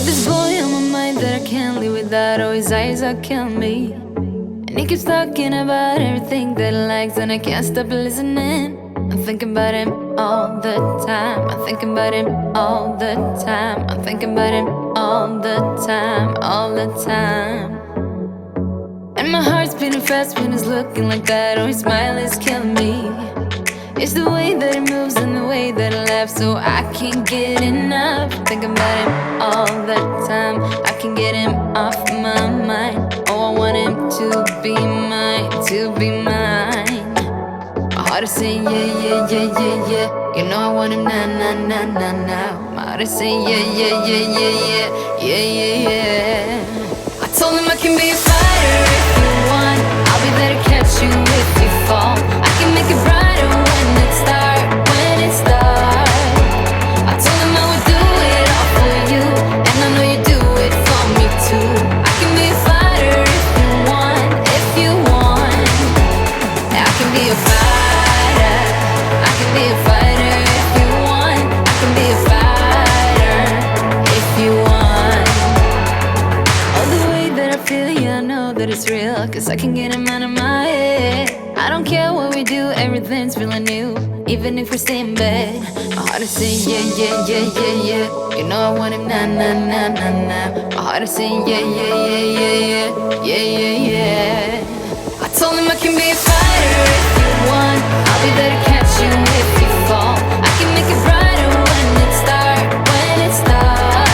this boy on my mind that I can't live without. Oh, his eyes are killing me. And he keeps talking about everything that he likes, and I can't stop listening. I'm thinking about him all the time. I'm thinking about him all the time. I'm thinking about him all the time, all the time. And my heart's beating fast when he's looking like that. Oh, his smile is killing me. It's the way that he moves and the way that he laughs, so I can't get enough. Thinking about him all the time. I can't get him off my mind. Oh, I want him to be mine, to be mine. My heart is saying yeah, yeah, yeah, yeah, yeah. You know I want him now, now, now, now, now. My heart is saying yeah, yeah, yeah, yeah, yeah, yeah, yeah, yeah. I told him I can be a fighter if you want. I'll be there to catch you if you fall. I can make it brighter when it starts, when it starts. I told him I would do it all for you, and I know you do it for me too. I can be a fighter if you want, if you want. I can be a fighter. I can be a fighter if you want. I can be a fighter if you want. Oh, the way that I feel, yeah, I know that it's real, 'cause I can get him out of my head. I don't care what we do, everything's feeling new, even if we stay in bed. My heart is saying yeah, yeah, yeah, yeah, yeah. You know I want him now, now, now, now, now. My heart is saying yeah, yeah, yeah, yeah, yeah, yeah, yeah, yeah. I told him I can be a fighter if you want. I'll be there to catch you if you fall. I can make it brighter when it starts, when it starts.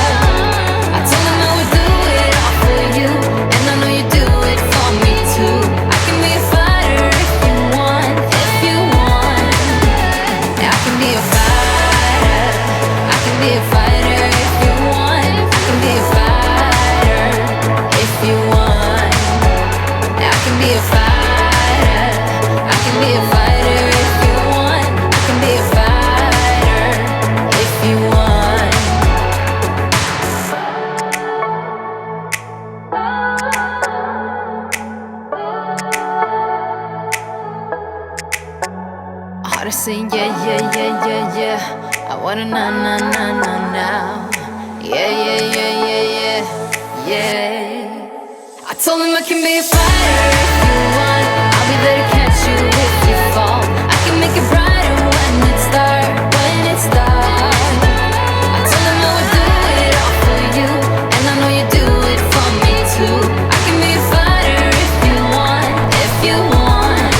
I told him I would do it all for you, and I know you do it for me too. I can be a fighter if you want, if you want. I can be a fighter. I can be a fighter if you want. I can be a fighter if you want. I can be a fighter. I can be a fighter if you want. I can be a fighter if you want. My heart is saying yeah, yeah, yeah, yeah, yeah. I wanna now, now, now, now, now. Yeah, yeah, yeah, yeah, yeah, yeah. I told him I can be a fighter if you want. I'll be there to catch you if you fall. I can make it brighter when it starts, when it starts. I told him I would do it all for you, and I know you do it for me too. I can be a fighter if you want, if you want.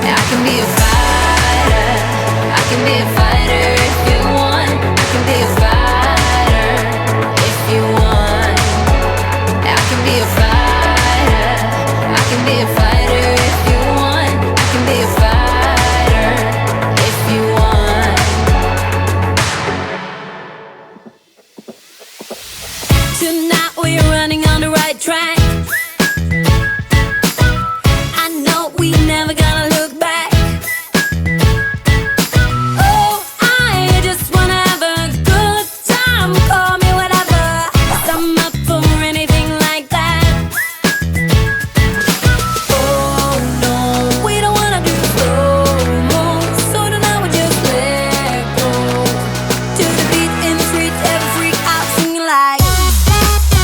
I can be a fighter. I can be a fighter if you want. I can be a fighter if you want. I can be a fighter. I can be a fighter if you want. I can be a fighter if you want. Tonight we're running on the right track.